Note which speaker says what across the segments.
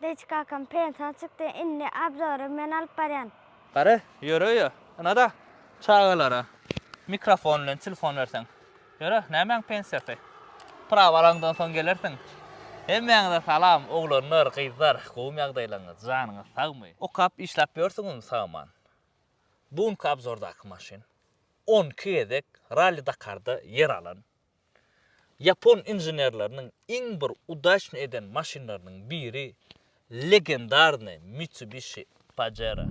Speaker 1: Leçka kampanya çıktı. İnne abzarı men alıp baryan.
Speaker 2: Qara, yürü. Ana da çağılara. Mikrofonla telefon versen. Yürü, nämen pensiyası? Prawalardan son gelersin. Hemmeňde salam, oglanlar, gyzlar, gowum ýagdaýlaryňyz, janyňyz sagmy? O kap işläp ýörsiňizmi sagman? Bu kabzordaky maşin 10 kedek Rally Dakar'da yer alan Japon injenerlerinin iň bir udaşny eden maşinlarynyň biri legendarny Mitsubishi Pajero.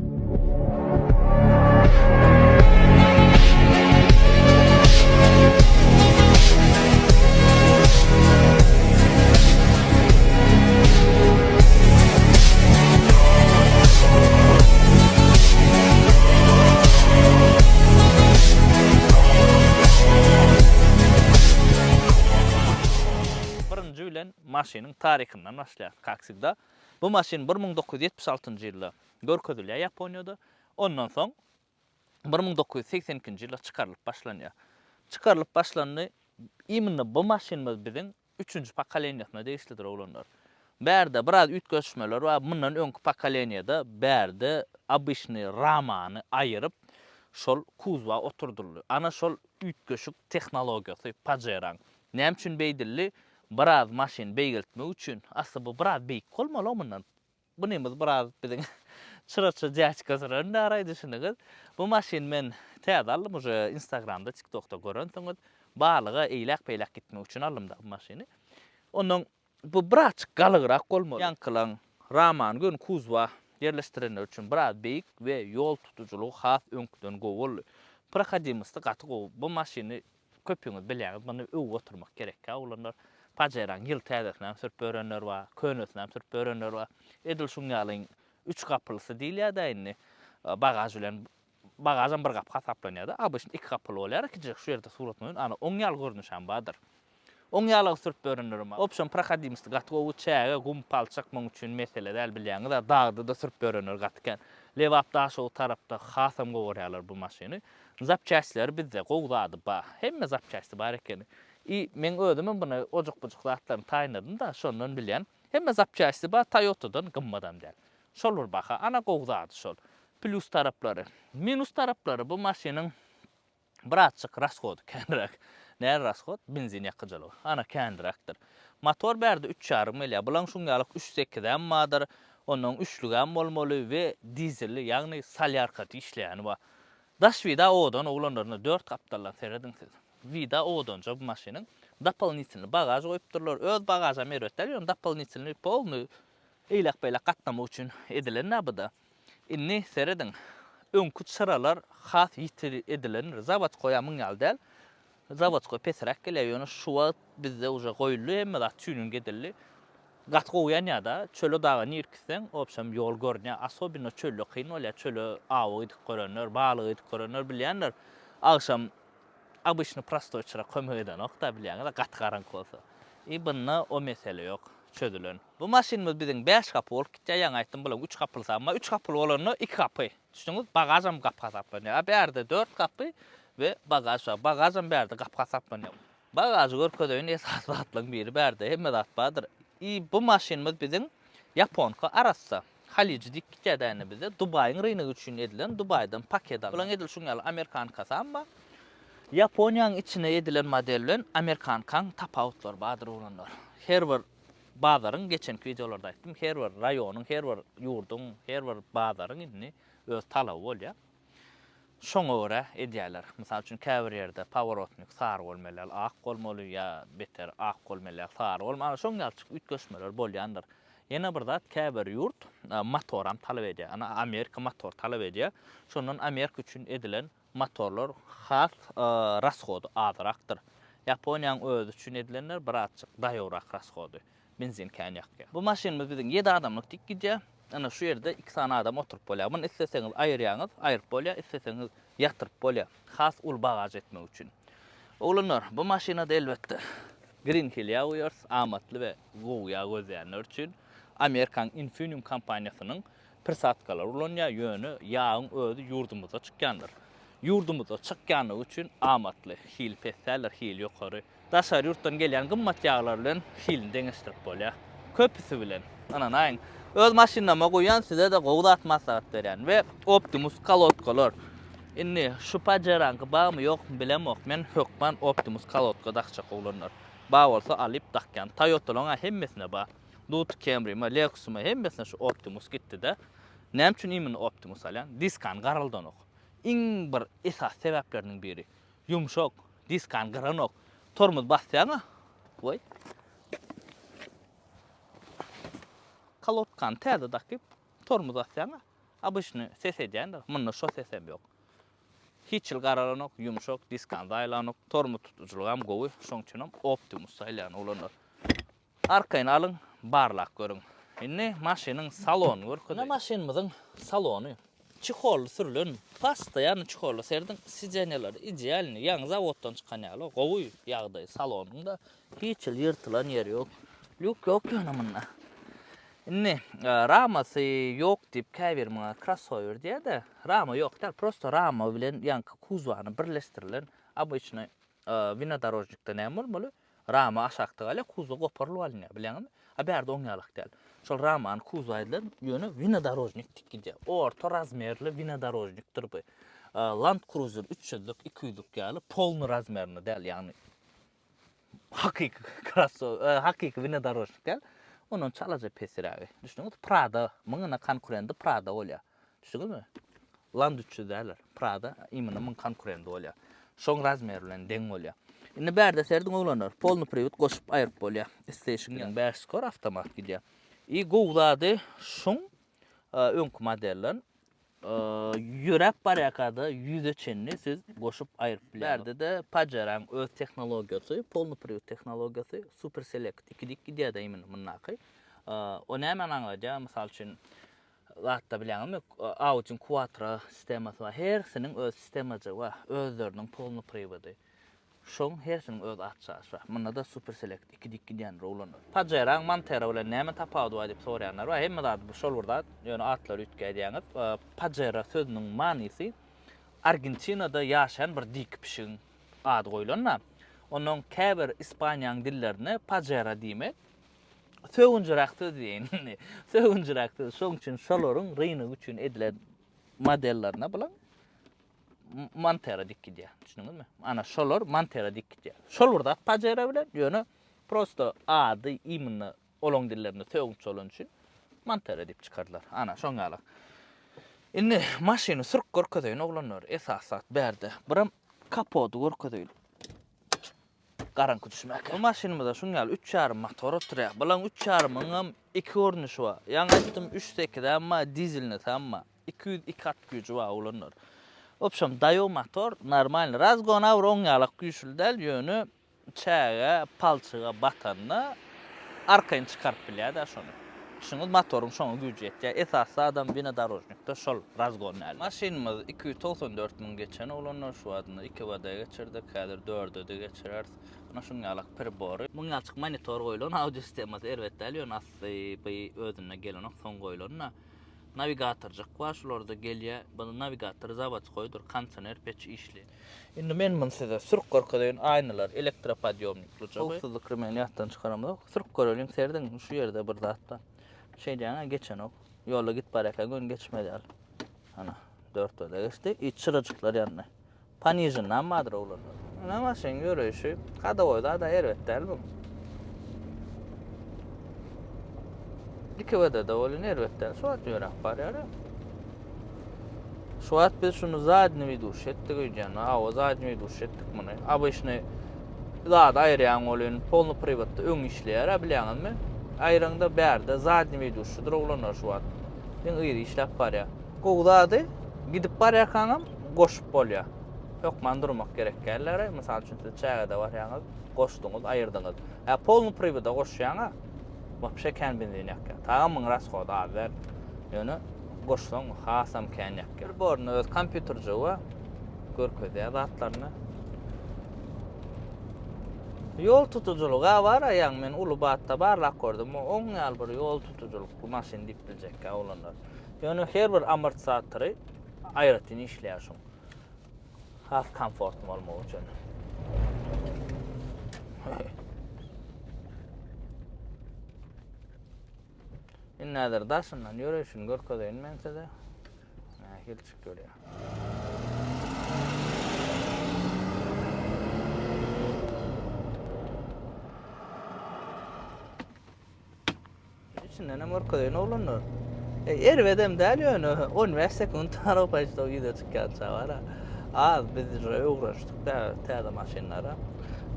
Speaker 2: Maşinin tarihinden başlaýar. Kaksigda bu maşin 1976-njy ýylda görkezilýär Ýaponiýada. Ondan soň 1982-nji ýylda çykarylyp başlanýar. Çykarylyp başlandy. Imini bu maşinimiz biziň 3-nji pokoleniýasyna degişlidir oglanlar. Bärde biraz ütgeşmeler we mundan öňkü pokoleniýada bärde abyşny ramany aýyryp şol kuzwa oturdurly. Ana şol ütgeşik tehnologiýasy Pajero. Näme üçin beýdilli? Biraz maşin beýgeltmek üçin asly bu biraz beýik bolmaly omundan. Bu nemiz biraz biziň çyraça jaçkasyranda araýdyşynyz. Bu maşin men täze aldım, uje Instagramda, TikTokda görensiňiz. Balyga eýlek-peýlek gitmek üçin aldım da bu maşiny. Onuň bu biraz galygyrak bolmaly. Ýankylan raman gün kuzwa yerleştirenler üçin biraz beýik we ýol tutuculugy has öňküden gowul. Prohodimysty gaty gow. Bu maşiny köpüňiz bilýäňiz, muny öwge oturmak gerek. Oglanlar Pajeroň ýyl täzesinden sürüp örenler we könesinden sürüp örenler we edil şuňalyň 3 kapylysy diýilýär da indi. Bagaj bilen bagajan bir gap hasaplanýar da. Abyşny 2 kapyly bolýar. Kiçik şu ýerde suratmaýyn. Ana oň ýaly görnüşem badyr. Oň ýaly sürüp örenler we opşon prohodimysty gaty gowy çäge gum palçak muň üçin mesele däl bilýäňiz da dagdy da sürüp örenler gatken. Lewapda şu tarapda hasam gowurýarlar bu maşiny. Zapçaýçylar bizde gowdady ba. Hemme zapçaýçy bar eken. Men özüm bunu ojak-bujak zatlaryny taýynadym da şondan bilýän. Hemme zapçaýçy ba Toyota'dan gymmadam däl. Şol bir baha ana gowdady şol. Plus taraplary, minus taraplary bu maşynyň birazçyk rasxody kändirak. Näme rasxod? Benzin ýakyjylygy. Ana kändirakdyr. Motor bärde 3,5 milya. Bulan şuňalyk 3.8-den madyr. Onuň üçlügän bolmaly we dizelli, ýagny salyarka işleýän we daş vida odan oglanlaryna 4 kaptallar seredin siz. Vida odanca bu maşinin doполнительный bagaj goýupdyrlar. Öz bagaja merwetler, ýöne doполнительный polny eýlek-beýlek gatnamak üçin edilen näbida. Inni seredin öňkü çıralar has ýitir edilen zawat goýamyň ýaly däl. Zawat goý pesrak gelýär, ýöne şuwa bizde uje goýully, hemme da tüýnüň edilli. Gat goýan ýa-da çöle daga nirkisen, opşam ýol görnýär. Asobino çölle kyn bolýar, çöle awy edip görenler, balyk edip görenler bilýänler. Akşam abyşny prostoyçyra kömek eden okda bilýäňiz, gat garank bolsa. Bununla o mesele ýok, çözülen. Bu maşinimiz biziň 5 kapy bolup gitýär, ýa aýtdym bulan 3 kapyly ama 3 kapyly bolanyny 2 kapy. Düşdüňiz, bagajam gap hasaplanýar. Bärde 4 kapy we bagaj var. Bagajam bärde gap hasaplanýar. Bagajy görkedeýin esas batlyň biri bärde, hemme zat bardyr. Bu maşinimiz biziň Japonka arassa Haliç dik gitýär bize. Dubaýyň rynıgy üçin edilen Dubaýdan paket alyp. Bulan edil şuňaly Amerikankasy amma Yaponiýanyň içine edilen modellen Amerikankan tapawutlar badyr olanlar. Her bir bazaryň geçenki videolarda aýtdym, her bir raýonyň, her bir ýurdun, her bir bazaryň inni öz talaby bolýar. Şoňa görä edýärler. Mysal üçin käbir ýerde paworotnik sar bolmaly, ak bolmaly ýa beter ak bolmaly, sar bolmaly. Şoňalçyk ütgeşmeler bolýandyr. Ýene bir zat käbir ýurt motoram talap edýär. Ana Amerika motor talap edýär. Şondan Amerika üçin edilen motorlar has rasxody azrakdyr. Yaponiýanyň özü üçin edilenler birazçyk daýorak rasxody. Benzin känýakka. Bu maşinimiz biziň 7 adamlyk dik gidýär. Ana şu ýerde 2 sany adam oturup bolýar. Muny isteseňiz aýyrýaňyz, aýryp bolýar, isteseňiz ýatyryp bolýar. Has ul bagaj etmek üçin. Oglanlar, bu maşinada elbetde Green Hill ýaýýars, amatly we gowy gözýänler üçin Amerikan Infinium kompaniýasynyň persatkalary ulanýar, ýöne ýagyň özü ýurdumyza çykýandyr. Ýurdumyza çykýany üçin amatly hil pessäler, hil ýokary. Daşary ýurtdan gelýän gymmat ýaglar bilen hilini deňeşdirip bolýar. Köpüsü bilen Ana näin. Öz maşinama goýan size de gowdat maslahat berýän we Optimus kalotkalar. Inni şu pajaranky bagmy ýokmy bilemok. Men hökman Optimus kalotka dakça gowlanlar. Ba bolsa alyp dakyan. Toyota'laryň hemmesine ba. Dut Camry'ma, Lexus'ma hemmesine şu Optimus gitdi-de. Näme üçin imin Optimus alýan? Diskan garaldanok. Iň bir esas sebäpleriniň biri. Yumşak, diskan garanok. Tormuz basýaňa. Oy. Kalotkan täze dakyp tormuz basýaňa. Abyşny ses edýän-de, munna şo sesem ýok. Hiç ýyl garalanok, yumşak, diskan daýlanok, tormuz tutuculugy hem gowy, şoň üçin hem Optimus saýlan ulanlar. Arkaýyny alyň, barlak görüň. Indi maşynyň salony görkezýär. Ne maşynymyzyň salony çykolly sürülen, pastaýan çykolly serdiň sijeneleri idealny, ýaňy zawoddan çykan ýaly, gowy ýagdaý salonyňda hiç ýyl ýyrtylan ýeri ýok. Luk ýok ýöne munna. Indi ramasy ýok diýip käbirme crossover diýär-de, rama ýok da, prosto rama bilen ýanky kuzwany birleşdirilen, обычный vinodorожникda näme bolmaly? Rama aşakda gala kuzwa goparylyp alynýar, bileňmi? A bärde oňýalyk däl. Şol ramany kuzwaýdylan ýöne vinodorожник dikidýär. Orta razmerli vinodorожnikdir bu. Land Cruiser 300'lük 200'lük ýaly polny razmerli däl, ýagny hakyky crossover, hakyky vinodorожnik däl. Onun çalaja pesiragy. Düşünüňiz, Prada, muňa konkurenti Prada bolýar. Düşündiňizmi? Land 300 däler. Prada imini muň konkurenti bolýar. Şoň razmer bilen deň bolýar. Indi bärde serdiň oglanlar, polny привод goşup aýryp bolýar. Station'dan 5 skor avtomat gidýär. Gowlady şoň öňkü modellerin ýörep barýakada 100 çenli siz goşup aýryp bilýär. Bärde de Pajaraň öz tehnologiýasy, polny привод tehnologiýasy Super Select 2 gidýär da imini munnaky. O näme aňaýar? Mysal üçin Latta bileňmi, Audi Quattro sistemasy bar. Hersiniň öz sistemagy bar, özleriniň polny приводы. Şoň hersiniň öz atçasy bar. Munda da Super Select 2 dikidýän rowlanar. Pajaraň Montero bilen näme tapawdy bar diýip soraýanlar bar. Hemme zat bu şol burda ýöne atlar ütgädýäňiz. Pajara sözüniň manysy Argentinada ýaşaýan bir dik pişiň ad goýulanlar. Onuň käbir Ispaniýaň dillerine Pajara diýmek. Söwünjürakdy diýen. Söwünjürakdy. Şoň üçin şolaryň reyny üçin edilen modellerine bilen Montero dikidýär. Düşündiňizmi? Ana şolar Montero dikidýär. Şol burda Pajara bilen ýöne prosto ady imini olaň dillerinde söwünç bolan üçin Montero diýip çykardylar. Ana şoň ýaly. Indi maşyny sürk görkezýän oglanlar esasat bärde. Biram kapoty görkezýär. Garanky düşmek. Bu maşynymyzda şuňal 3.5 motor oturýar. Bilen 3.5-myň hem 2 görnüşi bar. Ýa-ni aýtdym 3.8 amma dizelni tamma 202 at güji bar ulanlar. Opşam dayo motor normal razgona oňýalyk güýçli däl ýöne çäge, palçyga batanna arkaýyn çykaryp bilýär da şonu. Şunu motorum şoňa güýji ýetýär. Esasy adam vinodorожникda şol razgon näl. Maşynymyz 294 000 geçen olanlar şu adyny 2 wada geçirdik, häzir 4 de geçirer. Ana şuňalyk pribor. Muňa açyk monitor goýulan audio sistemasy elbetde ýöne asy özüne gelen son goýulan. Navigatorjak bar şularda gelýär. Bu navigator zawat goýdur, konditsioner peç işli. Indi men mun size sürk görkezýän aýnalar, elektropodyomnikli joby. Howsuzlyk remeni ýatdan çykaramyk. Sürk göreliň serdiň şu ýerde bir zatda. Şeyden geçen ok. Yola git baraka gün geçmedi al. Ana 4 öde geçti. İç çıracıklar yanına. Panijindan madır oğlanlar. Ana maşın görüşü. Kada oyda da elbette elbim. Dikivede de olun elbette. Şu at yörak var ya. Şu at biz şunu zadni viduş ettik öýjän. O zadni viduş ettik bunu. Abyşny zad aýryan olun. Polny privatda öň işleýär, bilýäňizmi? Ayrıngda bärde zadni viduşudur oglanlar şu an. Ben ýyry işläp barýar. Gowdady gidip barýarkaňam goşup bolýar. Ýok mandurmak gerek gelleri. Mysal üçin siz çägede barýaňyz, goşduňyz, aýyrdyňyz. Polny privatda goşýaňa wapşe kän benzin ýakýar. Tamam rasgoda aber. Ýöne goşsaň hasam kän ýakýar. Bir borny öz kompýuterjygy görkezýär zatlaryny. Yol tutuculuğa var aýaň men Ulubatda barlak gördüm. Oňýal bir yol tutuculuk bu maşyn dip biljek olanlar. Ýöne her bir amortisatory aýratyn işleýär şoň. Has komfortly bolmak üçin. Innadir daşyndan ýöreşini görkedeýin mense de. Hilçik görýär. İçinden hem görkedeýin oglanlar. Erwedem däl ýöne, üniversite untara başda ýyda çykýar bara. Az biz öwreşdik täze maşinlara.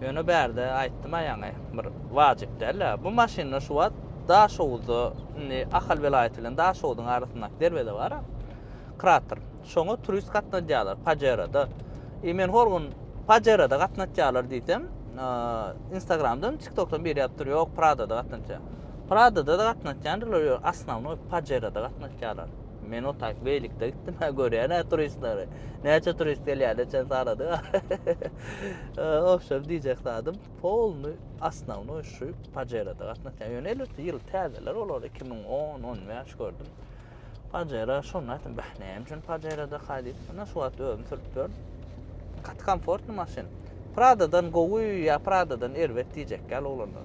Speaker 2: Ýöne bärde aýtdym ýa-ni bir wajyp däl. Bu maşinlar şu wagt Daşowdy, Ahal vilayetinden Daşowdyň arasyndaky derwede bar. Krater. Şoňa turist gatnaşýarlar Pajerada. Men horgun Pajerada gatnaşýarlar diýdim. Instagramdan, TikTokdan biri ýapdyr, ýok Pradada gatnaşýar. Pradada da gatnaşýarlar, asnawny Pajerada gatnaşýarlar. Men o tak beýlikde gitdim, görýär turistleri. Näçe turist gelýär, näçe sarady. Ofşar diýjek zadım, polny asnawny şu Pajerada gatnaşýar. Ýöne elbetde ýyl täzeler olar 2010-15 gördüm. Pajera şonu aýtdym, näme üçin Pajerada haýdyp, ana şu wagt özüm sürüp gat komfortly maşyn. Pradadan gowy ýa Pradadan erwet diýjek gal olanlar.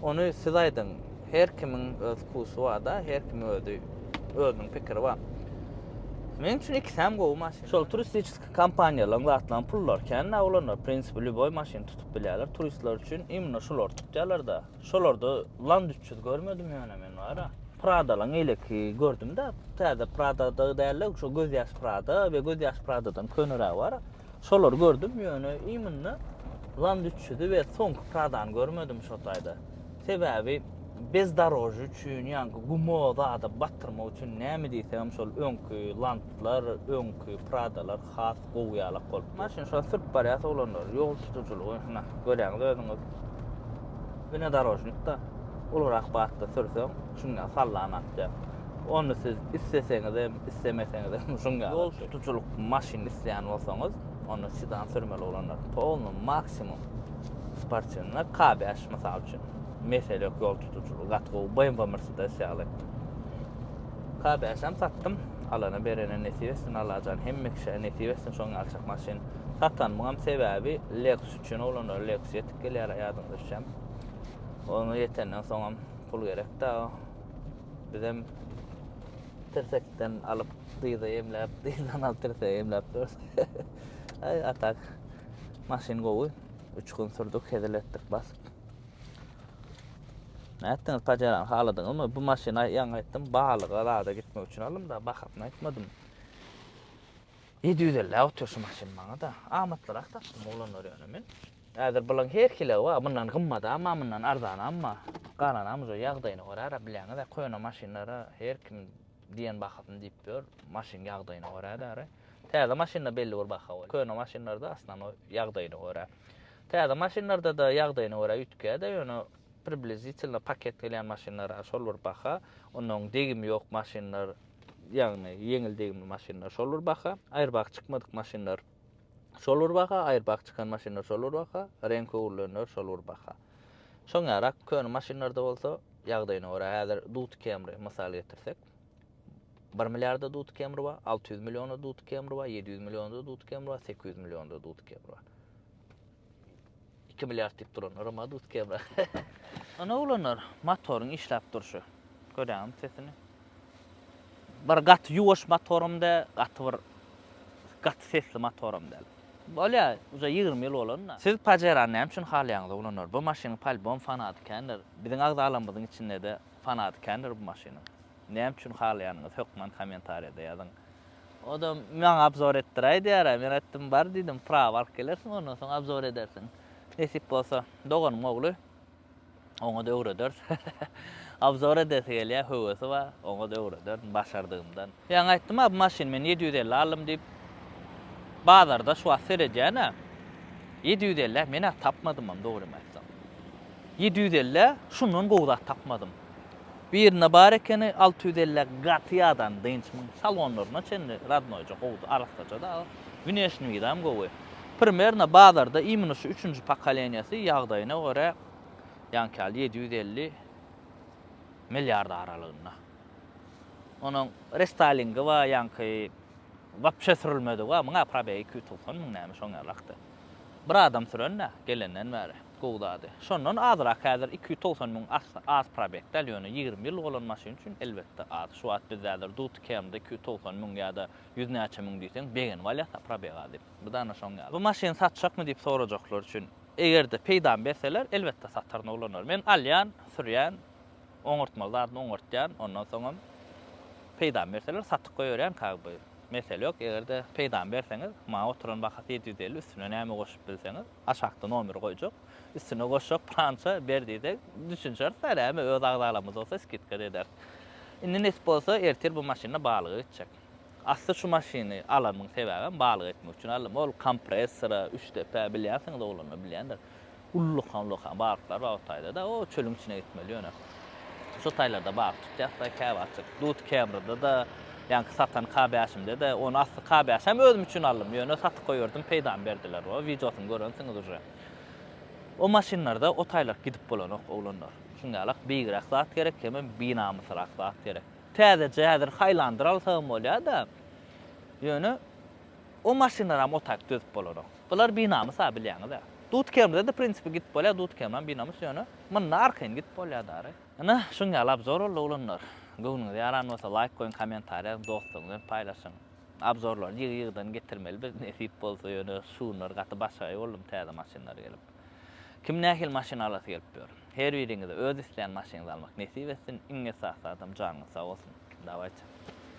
Speaker 2: Onu siz aýdyň, her kimiň öz kusy bar da, her kim özüniň pikiri bar. Men üçin iki hem gowy maşyn. Şol turistik kompaniýalaryň zatlan pullarken olanlar prinsipi lüboy maşyn tutup bilýärler. Turistler üçin imna şolar tutýarlar da. Şolarda Land 300 görmedim ýöne men bara. Prada'lan eýleki gördüm de, täze Prada'da däller, şu göz ýaş Prada we göz ýaş Prada'dan könürä bar. Şolar gördüm ýöne imna Land 300'ü we soňky Prada'ny görmedim şo taýda. Sebäbi bezdorojy üçin, ýa-ni gumoda da batyrmak üçin näme diýsem şol öňkü Landlar, öňkü Prada'lar has gowýalak bolup. Maşyn şo sürüp barýar olanlar, ýol tutujylygy, görýäňiz özüňiz. Bine darojnik da. Olarak baktı sürsem, şunga sallanatca. Onu siz isteseňiz hem istemeseňiz hem şunga. Yol tutuculuk maşin isleýän bolsaňyz, onu sedan sürmeli olanlar. Polny maksimum sportçyna KB5 mysal üçin. Mesele yok yol tutuculuk, gatgo BMW Mercedes ýaly. KB5 hem sattım. Alana berene nesip etsin, alajan hemmekşe nesip etsin şoňa alçak maşin. Satanmyň sebäbi Lexus üçin olanlar Lexus ýetip gelýär ýadymda düşem. Onu yetenden soňam pul gerek da. Bizem tersekden alıp dyýda emläp, dyýdan alyp terse emläp dur. Ay atak. Maşin gowy 3 gün sürdük, hedeletdik basyp. Näetdiňiz Pajerany haladyňyzmy? Bu maşina ýa aýtdym, bahalyga da gitmek üçin alym da bahatyny aýtmadym. 750 otur şu maşin maňa da. Amatlar aktatdym olanlar ýöne men. Äzir bulan her kile wa bundan gymmat ama bundan arzan amma qaranamyz o ýagdaýyna görä bilýäňiz de koýna maşinlara her kim diýen bahatyn diýip ber maşin ýagdaýyna görä da. Täze maşinda belli bir baha bol. Koýna maşinlarda aslan o ýagdaýyna görä. Täze maşinlarda da ýagdaýyna görä ütkä de ýöne priblizitlna paket gelýän maşinlara şol bir baha, onuň degimi ýok maşinlar, ýagny ýeňil degimli maşinlar şol bir baha, aýrbak çykmadyk maşinlar şol bir baha, aýrbak çykan maşinlar şol bir baha, renk öwürlenler şol bir baha. Şoňarak köni maşinlarda bolsa ýagdaýyna görä häzir Dut Camry mysal getirsek 1 milliarda Dut Camry bar, 600 milyonda Dut Camry bar, 700 milyonda Dut Camry bar, 800 milyonda Dut Camry bar. 2 milyard diýip duranlar ama Dut Camry. Ana olanlar motoryň işläp durşy. Görýäňiz sesini. Bir gat ýuwaş motorumda, gat sesli motorumda. Bolýa, uza 20 ýyl bolanna. Siz Pajerany näme üçin halýaňyz olanlar? Bu maşynyň palbon fanatykändir. Biziň agdalamyzyň içinde de fanatykändir bu maşyny. Näme üçin halýaňyz? Hökman kommentariýada ýazyň. O da maňa obzor etdiräý diýär. Men etdim bar diýdim, prawa alyp gelersiň, ondan soň obzor edersiň. Nesip bolsa, doganyň ogly oňa da öwreder. Obzor edesi gelýär, höwesi bar, oňa da öwreder başardygymdan. Ýa-ni aýtdym, bu maşyny men 750 alym diýip bazarda şu serejäne 750 men tapmadym am dogry aýtsam. 750 şundan gowda tapmadym. Birine bar ekeni 650 gatyadan dynçmyň salonlaryna çenli radnoýja gowda arasdaja da güneşni widam gowy. Primerna bazarda imini şu 3-nji pokoleniýasy ýagdaýyna görä ýankal 750 milyard aralygynda. Onuň restylingi we ýanky wapşe sürülmedi wa, muňa probägi 290 miň näme şoňa lakdy. Bir adam sürenne gelenden bäri. gowdady. Şondan azrak häzir 290 000 az probektal ýöne 20 ýyl bolan maşyn üçin elbetde az. Şu wagt bizler dut kemde 290 000 ýa-da 100 näçe ming diýsen begen walyata probegady. Bu da şoň ýa. Bu maşyn satjakmy diýip sorajaklar üçin egerde peýdan berseler elbetde satarny bolanlar. Men alýan, sürýän, oňurtmalardan oňurtýan, ondan soň peýdan berseler satyp goýarýan kaby. Mesele yok. Egerde peýdan berseňiz, maňa oturan bahat 750 üstüne näme goşup bilseňiz, aşakda nomer goýjak. Üstüne goşak prança berdiýde düşünýär, "Säläme öz agdalamyz bolsa skidka eder." Indi nesip bolsa ertir bu maşyna balyk etjek. Asly şu maşyny alanmyň sebäbi balyk etmek üçin alym. Ol kompressora 3 tepe bilýärsiň da bolany bilýändir. Ullukan balyklar bar taýda da o çölüň içine gitmeli ýöne. Şu taýlarda balyk tutýarsa käwatçyk. Dut kämrede da yani satan KBH'imde de onu aslı KBH'm özüm üçün aldım. Yönü satıp koyurdum, peýdan berdiler o. Videosunu görünsünüz uje. O maşinlarda o taylar gidip bolanok oğlanlar. Şungalak biýigrak zat gerek, hemen binamysrak zat gerek. Täzece häzir haýlandyr alsam bolýar da. Yönü o maşinlar ham o tak dözüp bolanok. Bular binamys bilýäňiz da. Dut kemrede de prinsipi gidip bolýar, dut kemran binamys ýöne. Munda arkayn gidip bolýar da. Ana şungalap zor oğlanlar. Göwnüňiz ýaran bolsa like koyun, kommentaryýa dostlaryňyza paýlaşyň. Abzorlar ýygy-ýygydan getirmeli, biz nesip bolsa ýöne şunlar gaty başga ýolum täze maşynlar gelip. Kim nähil maşyn alasy gelip ber. Her biriňize öz isleýän maşyny almak nesip etsin. Iňe sağ adam janyňyz sağ bolsun. Dawaýça.